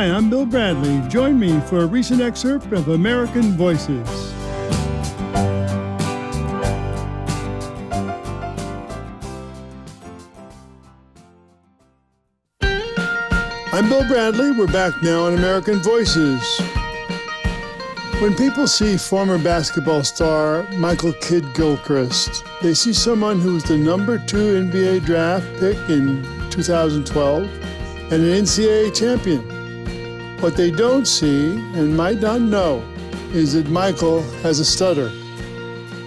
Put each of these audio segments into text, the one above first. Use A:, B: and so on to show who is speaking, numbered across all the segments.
A: Hi, I'm Bill Bradley. Join me for a recent excerpt of American Voices. I'm Bill Bradley. We're back now on American Voices. When people see former basketball star Michael Kidd Gilchrist, they see someone who was the number 2 NBA draft pick in 2012 and an NCAA champion. What they don't see and might not know is that Michael has a stutter.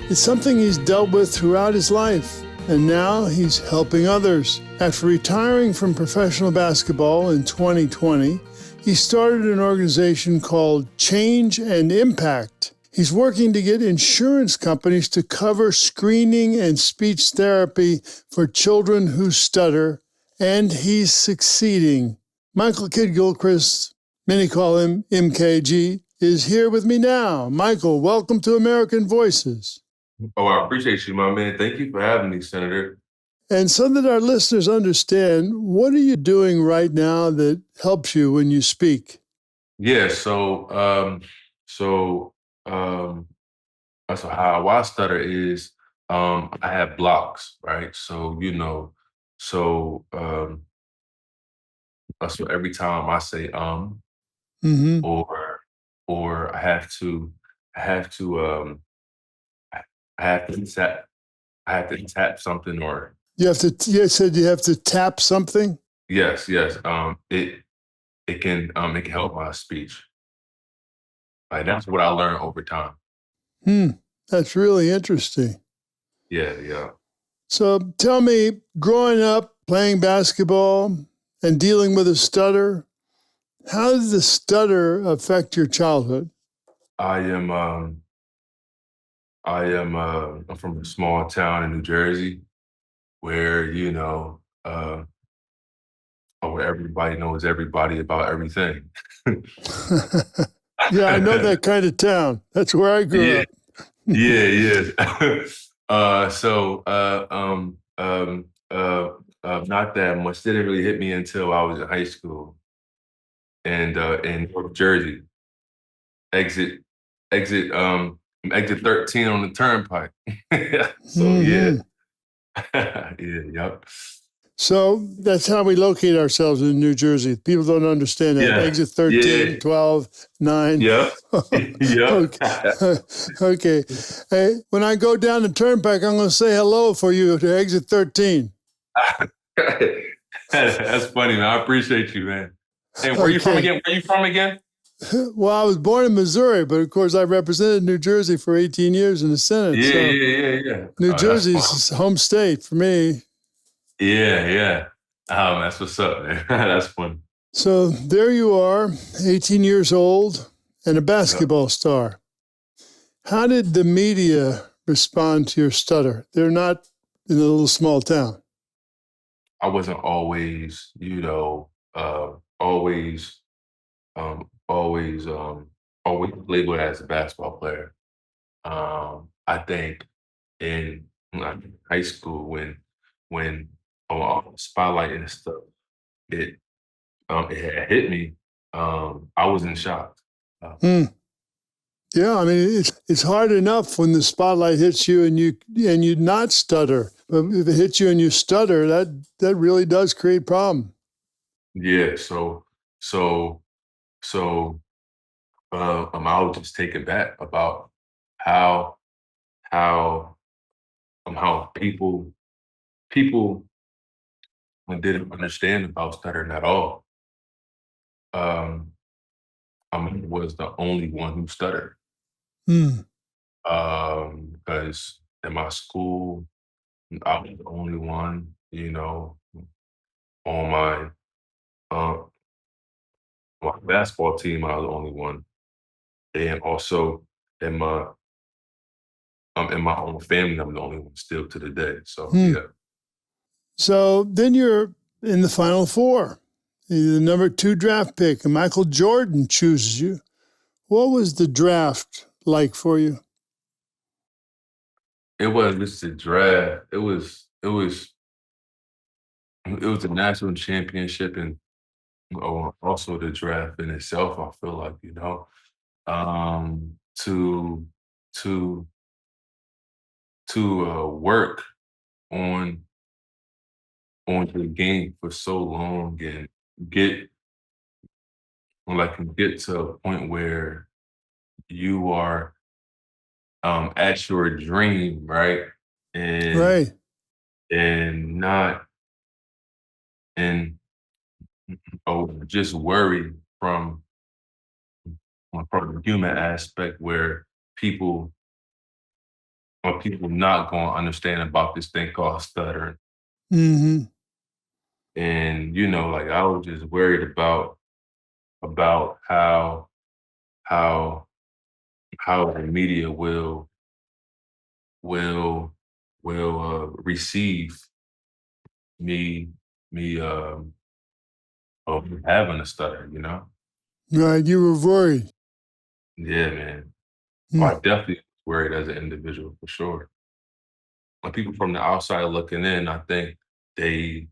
A: It's something he's dealt with throughout his life, and now he's helping others. After retiring from professional basketball in 2020, he started an organization called Change and Impact. He's working to get insurance companies to cover screening and speech therapy for children who stutter, and he's succeeding. Michael Kidd Gilchrist, many call him MKG, is here with me now. Michael, welcome to American Voices.
B: Oh, I appreciate you, my man. Thank you for having me, Senator.
A: And so that our listeners understand, what are you doing right now that helps you when you speak?
B: Yeah, so how I stutter is I have blocks, right? So every time I say
A: Mm-hmm.
B: or I have to I have to tap something or
A: You said you have to tap something?
B: yes. It can help my speech. Like that's what I learned over time.
A: That's really interesting.
B: Yeah.
A: So tell me, growing up, playing basketball, and dealing with a stutter, how did the stutter affect your childhood?
B: I am I'm from a small town in New Jersey where, where everybody knows everybody about everything.
A: Yeah, I know that kind of town. That's where I grew up.
B: Yeah. Not that much. Didn't really hit me until I was in high school and in North Jersey. Exit, exit 13 on the turnpike. So yeah.
A: Mm-hmm.
B: Yep.
A: So that's how we locate ourselves in New Jersey. People don't understand that.
B: Yeah.
A: Exit 13, 12, 9.
B: Yep. Yep.
A: Okay. Okay. Hey, when I go down the turnpike, I'm going to say hello for you to exit 13.
B: That's funny, man. I appreciate you, man. Hey, where you from again?
A: Well, I was born in Missouri, but of course I represented New Jersey for 18 years in the Senate.
B: Yeah.
A: New Jersey's home state for me.
B: Yeah. Oh, that's what's up, man. That's funny.
A: So there you are, 18 years old and a basketball star. How did the media respond to your stutter? They're not in a little small town.
B: I wasn't always, always labeled as a basketball player. I think in high school when spotlight and stuff, it had hit me. I was in shock.
A: Yeah, I mean it's hard enough when the spotlight hits you and you not stutter. But if it hits you and you stutter, that really does create problem.
B: Yeah. So I was just taken back about how how how people didn't understand about stuttering at all. I was the only one who stuttered.
A: Hmm.
B: Because in my school, I was the only one, on uh, my basketball team, I was the only one. And also in my own family, I'm the only one still to the day. So yeah.
A: So then you're in the Final Four. You're the number 2 draft pick, and Michael Jordan chooses you. What was the draft like for you?
B: It wasn't just a draft. It was a national championship Also the draft in itself, I feel like, to to work on the game for so long and get get to a point where you are at your dream, right? And
A: Right.
B: not and just worry from the human aspect where people people not going to understand about this thing called stuttering.
A: Hmm.
B: And like I was just worried about how how the media will receive me me of having a stutter.
A: Right. You were worried.
B: Yeah, man. Oh, I
A: Mm.
B: definitely was worried as an individual for sure. When people from the outside looking in, I think they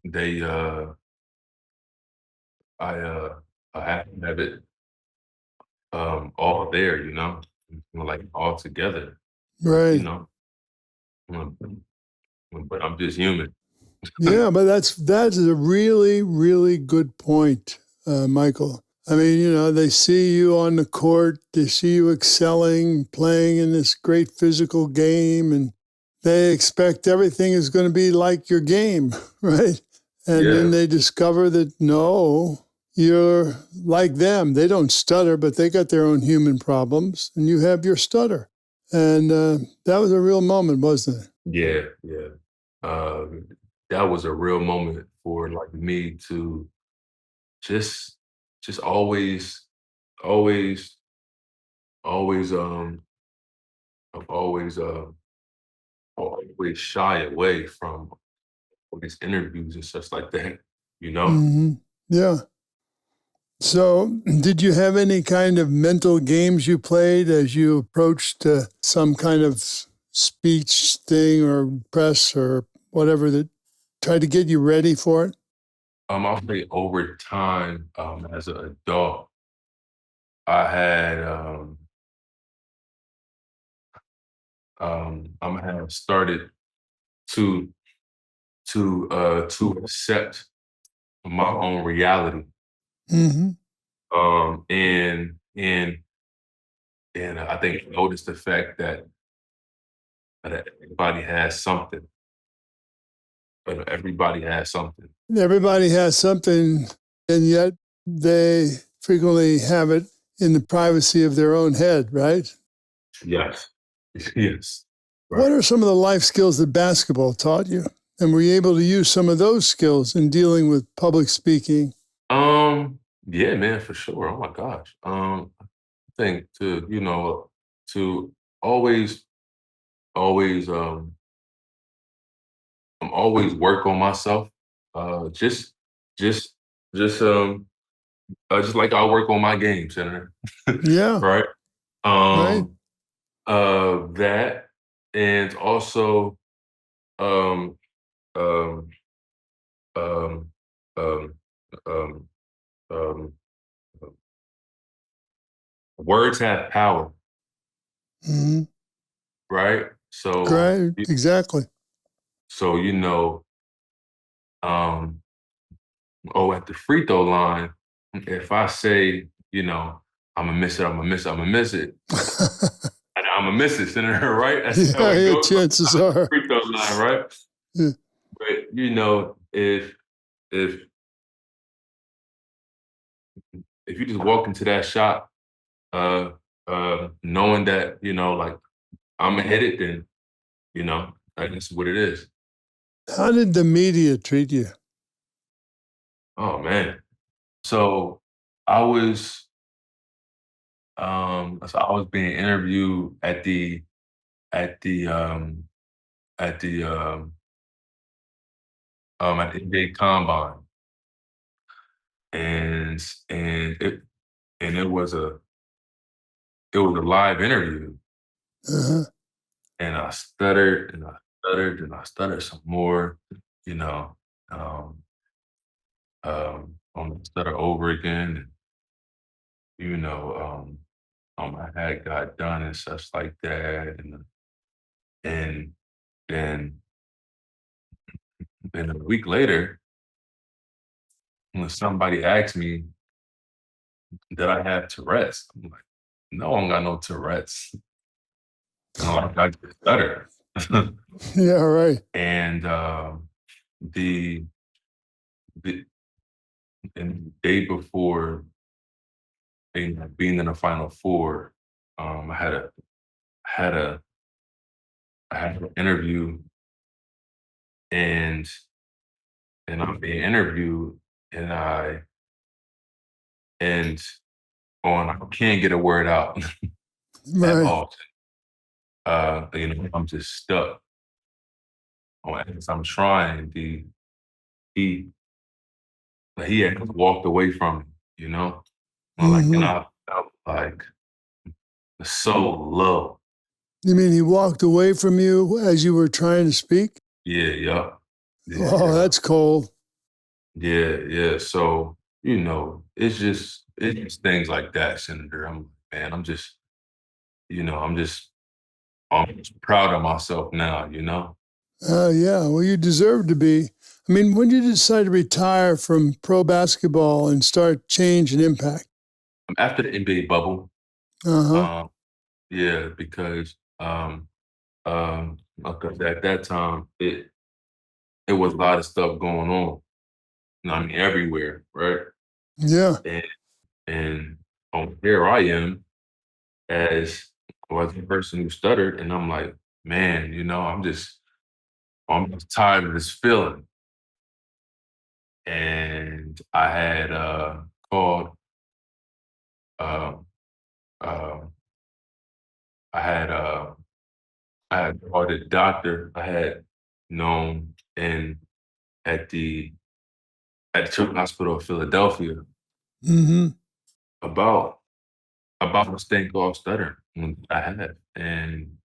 B: they I have to have it all there, like all together. You
A: Right.
B: know, um, but I'm just human.
A: Yeah, but that's a really, really good point, Michael. I mean, they see you on the court, they see you excelling, playing in this great physical game, and they expect everything is going to be like your game, right? And then
B: Yeah,
A: they discover that no, you're like them. They don't stutter, but they got their own human problems, and you have your stutter. And that was a real moment, wasn't it?
B: yeah. Uh, that was a real moment for like me to just just always always always always shy away from all these interviews and such like that, you know?
A: Hmm. Yeah. So, did you have any kind of mental games you played as you approached some kind of speech thing or press or whatever that tried to get you ready for it?
B: I'll say over time, as an adult, I had I have started to to accept my own reality.
A: Hmm.
B: And I think I noticed the fact that everybody has something. Everybody has something.
A: Everybody has something, and yet they frequently have it in the privacy of their own head, right?
B: Yes. Yes.
A: What
B: Right.
A: are some of the life skills that basketball taught you? And were you able to use some of those skills in dealing with public speaking?
B: Yeah, man, for sure. Oh my gosh. I think to always, always, always work on myself. Just, just, just like I work on my game, Senator.
A: Yeah,
B: Right.
A: right.
B: Um, that, and also, um, um, um, um, um, um, words have power,
A: Hmm.
B: right? So,
A: Great, exactly.
B: so um, at the free throw line, if I say, I'm gonna miss it, I'm gonna miss it, I'm gonna miss it, and I'm gonna miss it, Senator, right? That's how
A: Yeah,
B: it
A: yeah,
B: goes
A: chances
B: at the
A: are.
B: free throw line, right?
A: Yeah.
B: But if if you just walk into that shot, uh, knowing that like I'm gonna hit it, then like that's what it is.
A: How did the media treat you?
B: Oh man. So I was I was being interviewed at the at the at the NBA combine, and and it and it was a live interview,
A: Uh-huh.
B: and I stuttered and I stuttered and I stuttered some more, you know. Um on the stutter over again. You know, I had got done and such like that, and then then a week later, when somebody asked me, "Did I have Tourette's?" I'm like, "No, I don't got no Tourette's. I just stutter."
A: Yeah, right.
B: And the the and the day before being in the Final Four, I had a I had an interview, and I'm being interviewed, and and I can't get a word out at
A: Right.
B: all. I'm just stuck. As I'm trying, he he had walked away from me, you know? And
A: Hmm.
B: I felt like so low.
A: You mean he walked away from you as you were trying to speak?
B: Yeah, yeah. Yeah,
A: Oh,
B: yeah.
A: that's cold.
B: Yeah, yeah. So, it's just things like that, Senator. I'm just, you know, I'm just proud of myself now, you know?
A: Yeah, well, you deserve to be. I mean, when did you decide to retire from pro basketball and start change and impact?
B: After the NBA bubble,
A: Uh huh.
B: um, yeah, because at that time it was a lot of stuff going on. Everywhere, right?
A: Yeah.
B: And here I am as as a person who stuttered, and I'm like, man, I'm just tired of this feeling. And I had called uh, uh, I had called a doctor I had known in at the Children's Hospital of Philadelphia
A: Hmm.
B: about this thing called stuttering I had. And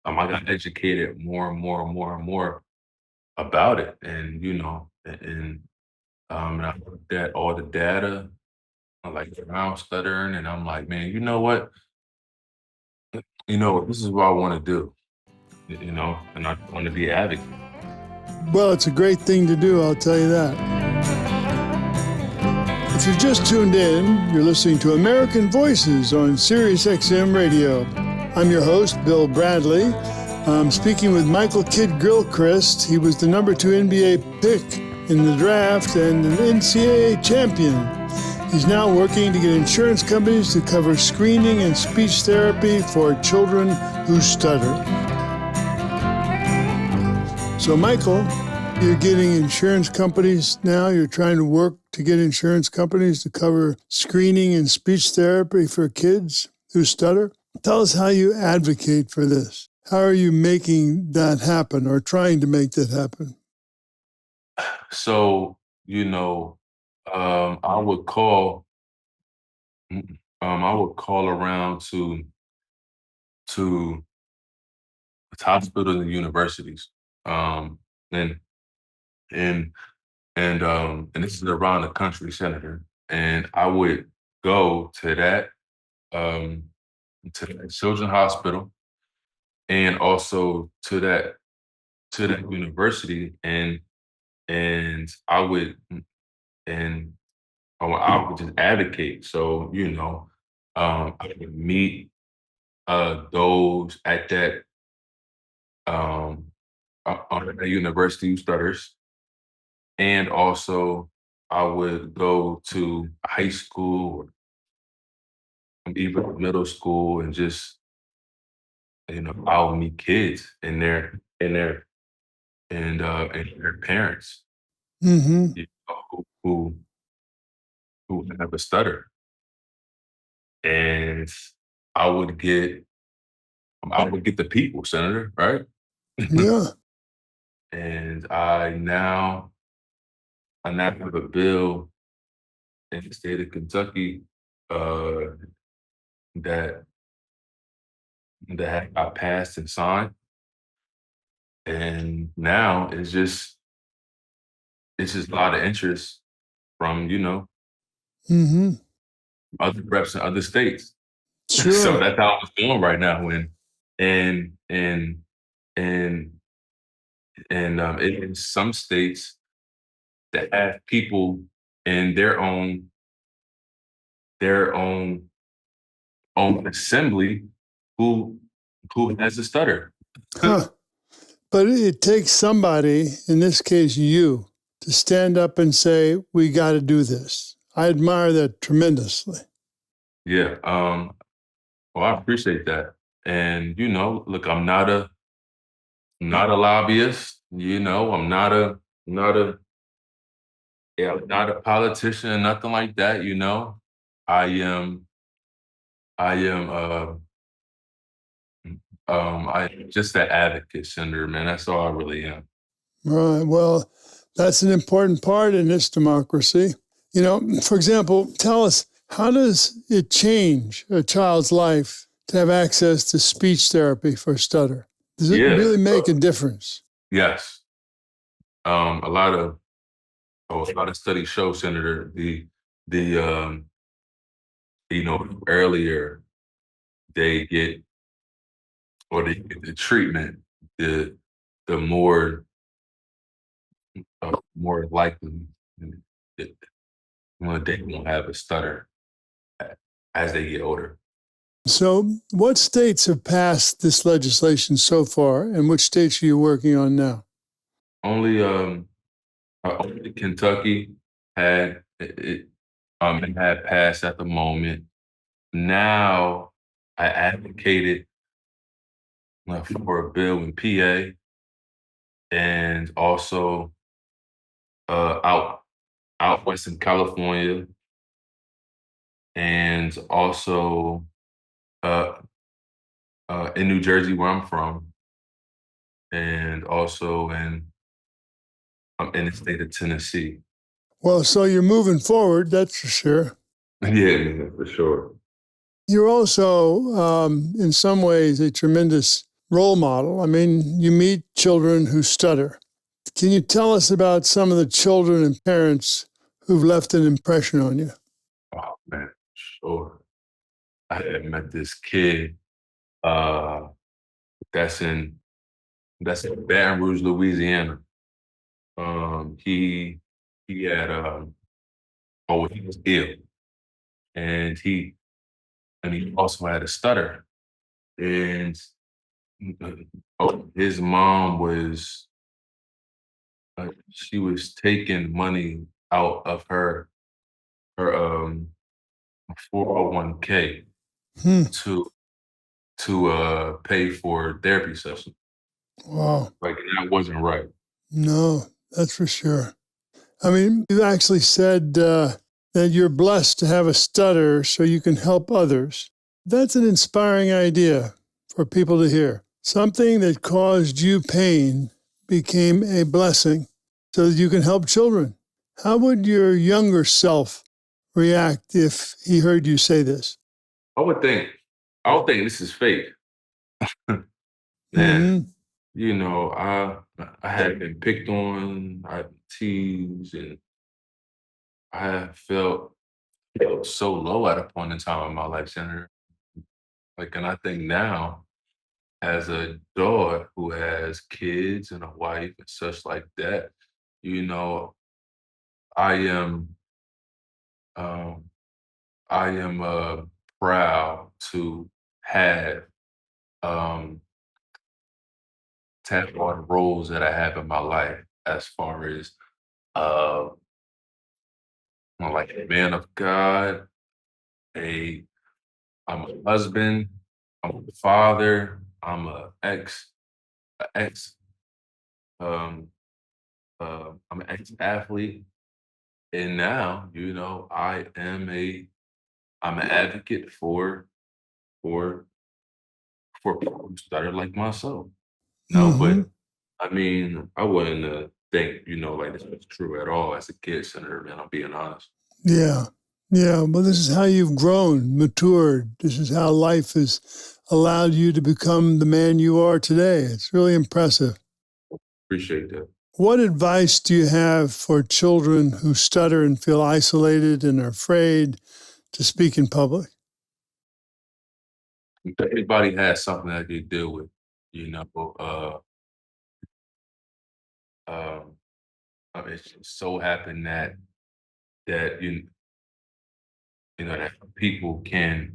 B: I got educated more and more and more and more about it. And I looked at all the data, like around stuttering, and I'm like, man, you know what? This is what I want to do, and I want to be an advocate.
A: Well, it's a great thing to do, I'll tell you that. If you've just tuned in, you're listening to American Voices on Sirius XM Radio. I'm your host, Bill Bradley. I'm speaking with Michael Kidd Gilchrist. He was the number 2 NBA pick in the draft and an NCAA champion. He's now working to get insurance companies to cover screening and speech therapy for children who stutter. So, Michael, you're getting insurance companies now. You're trying to work to get insurance companies to cover screening and speech therapy for kids who stutter. Tell us how you advocate for this. How are you making that happen or trying to make that happen?
B: So, I would call, I would call around to hospitals and universities, um, and and and this is around the country, Senator. And I would go um, to that children's hospital, and also to that university, and and I would just advocate. So I would meet those at that on the university who stutters, and also I would go to high school, even middle school, and just I would meet kids and their parents,
A: Mm-hmm.
B: you know, who have a stutter, and I would get the people, Senator, right?
A: Yeah.
B: And I now have a bill in the state of Kentucky uh, that got passed and signed, and now it's just it's just a lot of interest from,
A: Mm-hmm.
B: other reps in other states. So
A: Sure.
B: that's how it's going right now. And and and in some states that have people in their own assembly who has a stutter.
A: Huh. But it takes somebody, in this case you, to stand up and say, we got to do this. I admire that tremendously.
B: Yeah. Well, I appreciate that. And look, I'm not a lobbyist. I'm not a politician, nothing like that. I am I am I just an advocate, Senator, man. That's all I really am.
A: Right. Well, that's an important part in this democracy. For example, tell us, how does it change a child's life to have access to speech therapy for stutter? Does it
B: Yeah.
A: really make a difference?
B: Yes. A lot of studies show, Senator, the earlier they get or they get the treatment, the more more likely that they won't have a stutter as they get older.
A: So, what states have passed this legislation so far, and which states are you working on now?
B: Only Kentucky had passed at the moment. Now I advocated for a bill in PA and also out west in California and also uh, in New Jersey where I'm from and also in the state of Tennessee.
A: Well, so you're moving forward, that's for sure.
B: Yeah, for sure.
A: You're also, in some ways, a tremendous role model. I mean, you meet children who stutter. Can you tell us about some of the children and parents who've left an impression on you?
B: Oh man, sure. I had met this kid uh, that's in Baton Rouge, Louisiana. He had he was ill, and he also had a stutter, and his mom was she was taking money out of her 401k
A: Hmm.
B: to pay for therapy sessions.
A: Wow.
B: Like that wasn't right.
A: No, that's for sure. I mean, you actually said that you're blessed to have a stutter so you can help others. That's an inspiring idea for people to hear. Something that caused you pain became a blessing so that you can help children. How would your younger self react if he heard you say this?
B: I would think this is fake. Man,
A: Mm-hmm.
B: I had been picked on, I had been teased, and I had felt so low at a point in time in my life, Senator. Like, and I think now, as a daughter who has kids and a wife and such like that, you know, I am, um, I am proud have, um, to have all the roles that I have in my life, as far as uh, like a man of God, a I'm a husband, I'm a father, a ex, um, I'm an ex-athlete, and now, I'm an advocate for for people who started like myself. No,
A: Mm-hmm.
B: but I mean, I wouldn't think, like this was true at all as a kid, Senator, man. I'm being honest.
A: Yeah. Yeah. Well, this is how you've grown, matured. This is how life has allowed you to become the man you are today. It's really impressive.
B: Appreciate that.
A: What advice do you have for children who stutter and feel isolated and are afraid to speak in public?
B: Everybody has something that they deal with, you know. Um, it just so happened that that people can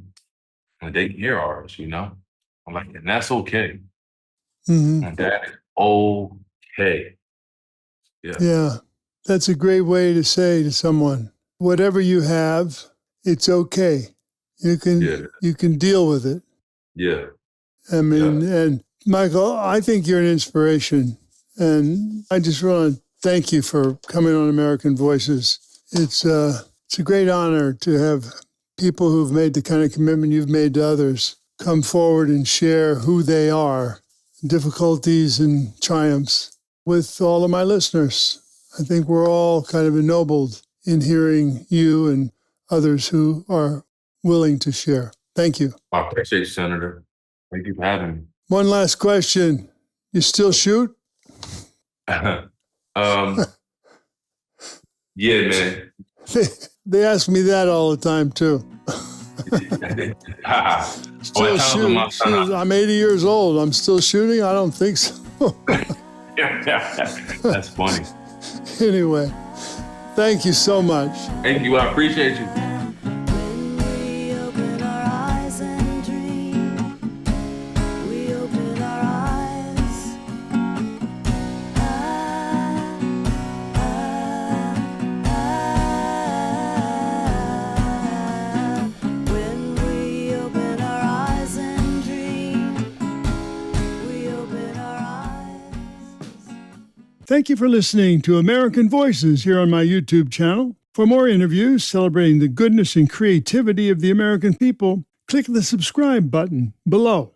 B: they can hear ours, you know. I'm like, and that's okay.
A: Mm-hmm.
B: And that is okay. Yeah.
A: Yeah, that's a great way to say to someone, whatever you have, it's okay. You can deal with it.
B: Yeah.
A: I mean, and Michael, I think you're an inspiration. And I just want to thank you for coming on American Voices. It's a great honor to have people who've made the kind of commitment you've made to others come forward and share who they are, difficulties and triumphs with all of my listeners. I think we're all kind of ennobled in hearing you and others who are willing to share. Thank you.
B: I appreciate you, Senator. Thank you for having me.
A: One last question. You still shoot?
B: Yeah, man.
A: They ask me that all the time, too. Still shoot. I'm 80 years old. I'm still shooting? I don't think so.
B: That's funny.
A: Anyway, thank you so much.
B: Thank you. I appreciate you.
A: Thank you for listening to American Voices here on my YouTube channel. For more interviews celebrating the goodness and creativity of the American people, click the subscribe button below.